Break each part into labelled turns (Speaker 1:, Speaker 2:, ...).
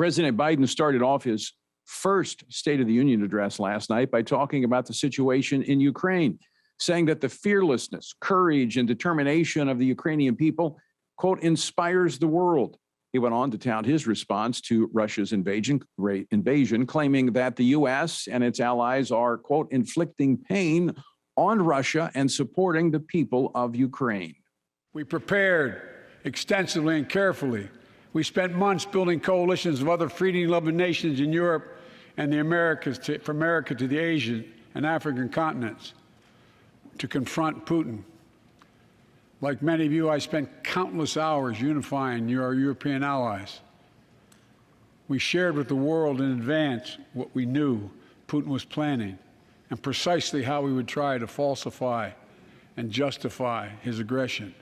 Speaker 1: President Biden started off his first State of the Union address last night by talking about the situation in Ukraine, saying that the fearlessness, courage, and determination of the Ukrainian people, quote, inspires the world. He went on to tout his response to Russia's invasion, claiming that the U.S. and its allies are, quote, inflicting pain on Russia and supporting the people of Ukraine.
Speaker 2: We prepared extensively and carefully. We spent months building coalitions of other freedom-loving nations in Europe and the Americas, from America to the Asian and African continents, to confront Putin. Like many of you, I spent countless hours unifying our European allies. We shared with the world in advance what we knew Putin was planning and precisely how we would try to falsify and justify his aggression.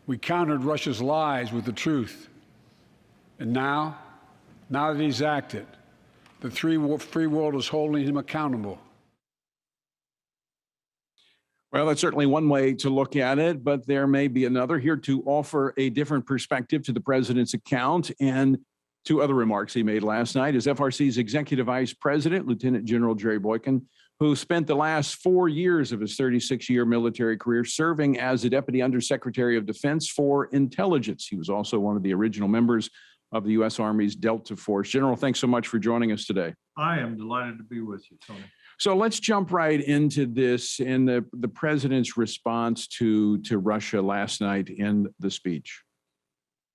Speaker 2: We countered Russia's lies with the truth. And now that he's acted, the free world is holding him accountable.
Speaker 1: Well, that's certainly one way to look at it, but there may be another. Here to offer a different perspective to the president's account and to other remarks he made last night is FRC's Executive Vice President, Lieutenant General Jerry Boykin, who spent the last 4 years of his 36-year military career serving as the Deputy Undersecretary of Defense for Intelligence. He was also one of the original members of the U.S. Army's Delta Force. General, thanks so much for joining us today.
Speaker 3: I am delighted to be with you, Tony.
Speaker 1: So let's jump right into this and the president's response to Russia last night in the speech.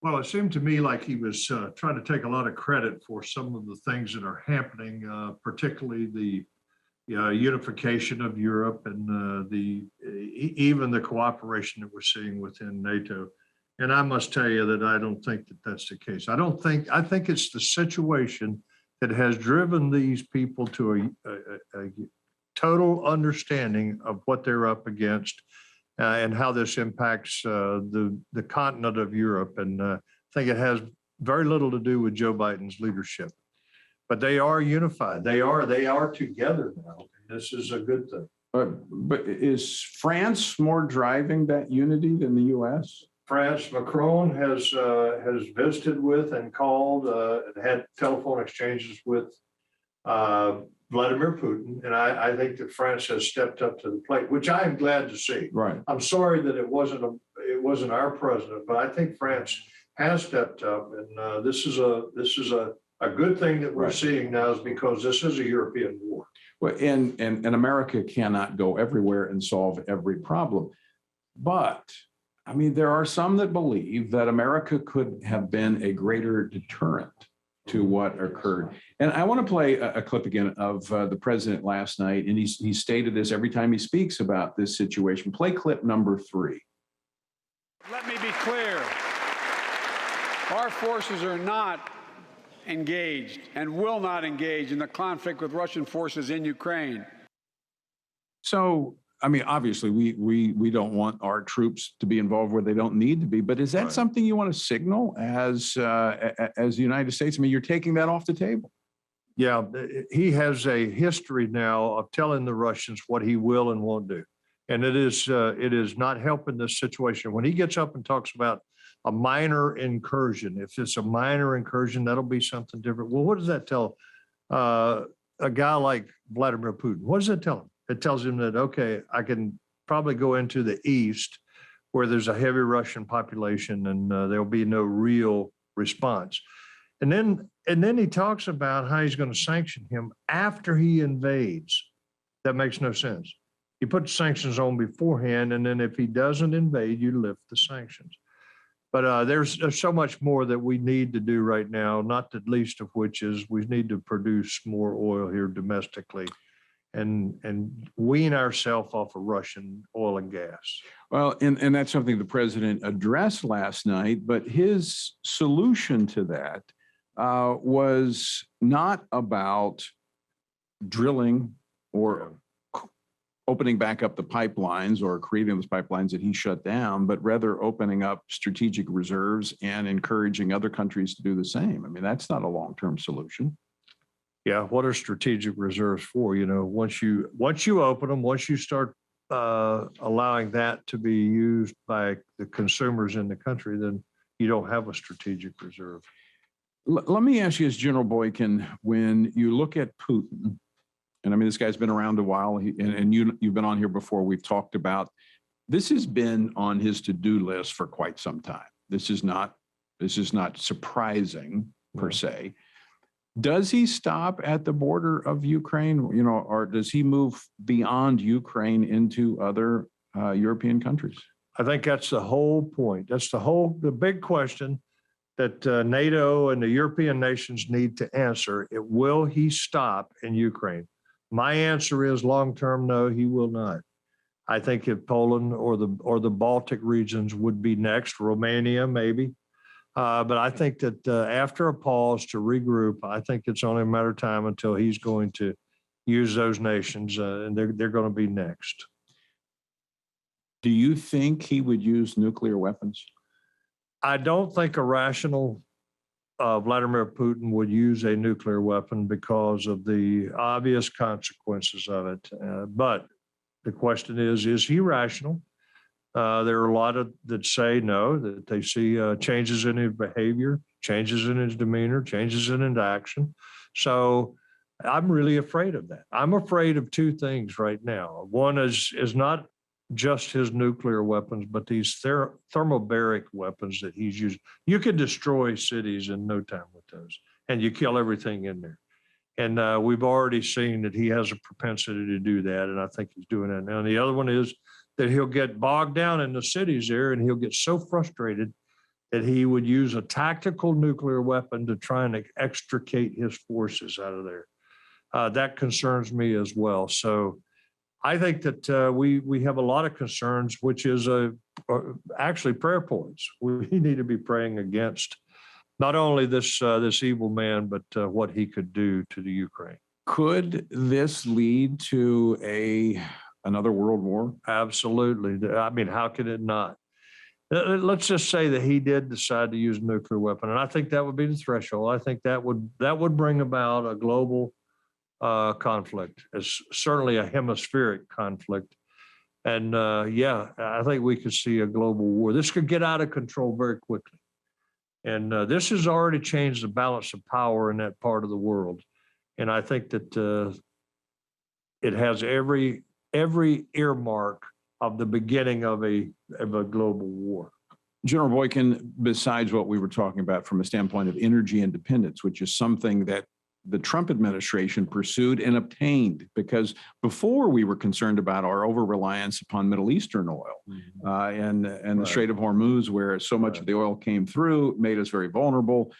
Speaker 3: Well, it seemed to me like he was trying to take a lot of credit for some of the things that are happening, particularly the unification of Europe and even the cooperation that we're seeing within NATO. And I must tell you that I don't think that that's the case. I think it's the situation that has driven these people to a total understanding of what they're up against and how this impacts the continent of Europe. And I think it has very little to do with Joe Biden's leadership. But they are unified. They are together now. And this is a good thing.
Speaker 1: But is France more driving that unity than the U.S.?
Speaker 3: France, Macron has visited with and called and had telephone exchanges with Vladimir Putin, and I think that France has stepped up to the plate, which I am glad to see.
Speaker 1: Right.
Speaker 3: I'm sorry that it wasn't our president, but I think France has stepped up, and this is a good thing that we're seeing now, is because this is a European war.
Speaker 1: Well, and America cannot go everywhere and solve every problem, but I mean, there are some that believe that America could have been a greater deterrent to what occurred. And I want to play a clip again of the president last night. And he stated this every time he speaks about this situation. Play clip number 3.
Speaker 2: Let me be clear. Our forces are not engaged and will not engage in the conflict with Russian forces in Ukraine.
Speaker 1: So, I mean, obviously, we don't want our troops to be involved where they don't need to be. But is that something you want to signal as the United States? I mean, you're taking that off the table.
Speaker 3: Yeah, he has a history now of telling the Russians what he will and won't do, and it is not helping this situation. When he gets up and talks about a minor incursion, if it's a minor incursion, that'll be something different. Well, what does that tell a guy like Vladimir Putin? What does that tell him? It tells him that, okay, I can probably go into the east where there's a heavy Russian population and there'll be no real response. And then he talks about how he's going to sanction him after he invades. That makes no sense. You put sanctions on beforehand, and then if he doesn't invade, you lift the sanctions. But there's so much more that we need to do right now, not the least of which is we need to produce more oil here domestically and wean ourselves off of Russian oil and gas.
Speaker 1: Well, and that's something the president addressed last night, but his solution to that was not about drilling or opening back up the pipelines or creating those pipelines that he shut down, but rather opening up strategic reserves and encouraging other countries to do the same. I mean, that's not a long-term solution.
Speaker 3: Yeah, what are strategic reserves for? You know, once you open them, once you start allowing that to be used by the consumers in the country, then you don't have a strategic reserve.
Speaker 1: Let me ask you, as General Boykin, when you look at Putin, and I mean, this guy's been around a while, and you've been on here before, we've talked about, this has been on his to-do list for quite some time. This is not surprising per se. Does he stop at the border of Ukraine, or does he move beyond Ukraine into other European countries?
Speaker 3: I think that's the whole point. That's the big question that NATO and the European nations need to answer. Will he stop in Ukraine? My answer is long-term, no, he will not. I think if Poland or the Baltic regions would be next, Romania maybe. But I think that after a pause to regroup, I think it's only a matter of time until he's going to use those nations, and they're going to be next.
Speaker 1: Do you think he would use nuclear weapons?
Speaker 3: I don't think a rational Vladimir Putin would use a nuclear weapon because of the obvious consequences of it. But the question is he rational? There are a lot that say no, that they see changes in his behavior, changes in his demeanor, changes in his action. So I'm really afraid of that. I'm afraid of two things right now. One is not just his nuclear weapons, but these thermobaric weapons that he's using. You could destroy cities in no time with those, and you kill everything in there. And we've already seen that he has a propensity to do that, and I think he's doing that now. And the other one is that he'll get bogged down in the cities there, and he'll get so frustrated that he would use a tactical nuclear weapon to try and extricate his forces out of there. That concerns me as well. So I think that we have a lot of concerns, which is actually prayer points. We need to be praying against not only this evil man, but what he could do to the Ukraine.
Speaker 1: Could this lead to another world war?
Speaker 3: Absolutely. I mean, how could it not? Let's just say that he did decide to use a nuclear weapon, and I think that would be the threshold. I think that would bring about a global conflict. It's certainly a hemispheric conflict, and I think we could see a global war. This could get out of control very quickly, and this has already changed the balance of power in that part of the world, and I think that it has every earmark of the beginning of a global war.
Speaker 1: General Boykin, besides what we were talking about from a standpoint of energy independence, which is something that the Trump administration pursued and obtained, because before we were concerned about our over-reliance upon Middle Eastern oil and the Strait of Hormuz, where so much of the oil came through, made us very vulnerable.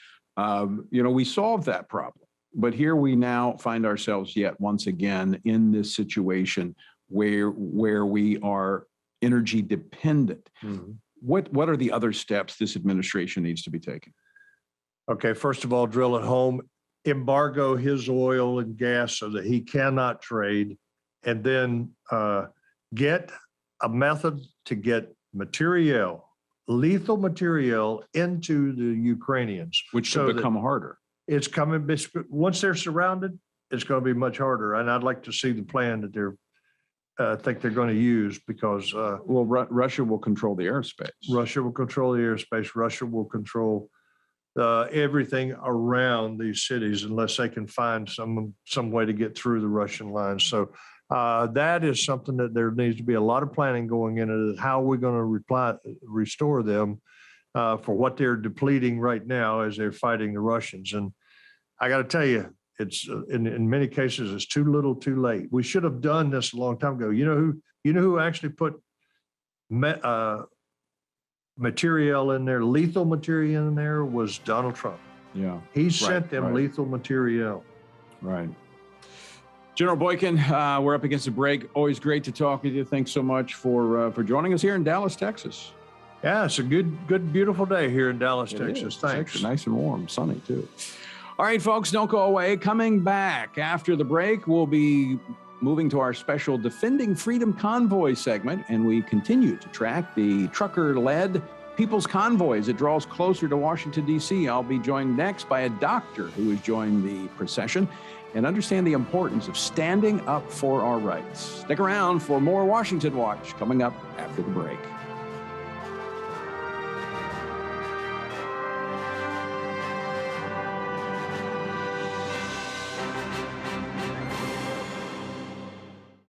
Speaker 1: We solved that problem. But here we now find ourselves yet once again in this situation where we are energy dependent. Mm-hmm. What are the other steps this administration needs to be taking?
Speaker 3: Okay, first of all, drill it home, embargo his oil and gas so that he cannot trade, and then get a method to get lethal material into the Ukrainians.
Speaker 1: Which should become harder.
Speaker 3: It's coming, once they're surrounded, it's going to be much harder. And I'd like to see the plan that think they're going to use, because
Speaker 1: Russia will control the airspace.
Speaker 3: Russia will control the airspace. Russia will control everything around these cities unless they can find some way to get through the Russian lines. So that is something that there needs to be a lot of planning going into it. How are we going to restore them for what they're depleting right now as they're fighting the Russians? And I got to tell you, it's in many cases, it's too little, too late. We should have done this a long time ago. You know who actually put material in there, lethal material in there, was Donald Trump.
Speaker 1: Yeah,
Speaker 3: he sent them lethal material.
Speaker 1: Right. General Boykin, we're up against a break. Always great to talk with you. Thanks so much for joining us here in Dallas, Texas.
Speaker 3: Yeah, it's a good, beautiful day here in Dallas, Texas. Thanks.
Speaker 1: It's nice and warm, sunny too. All right, folks, don't go away. Coming back after the break, we'll be moving to our special Defending Freedom Convoy segment, and we continue to track the trucker-led People's Convoy as it draws closer to Washington, D.C. I'll be joined next by a doctor who has joined the procession and understand the importance of standing up for our rights. Stick around for more Washington Watch coming up after the break.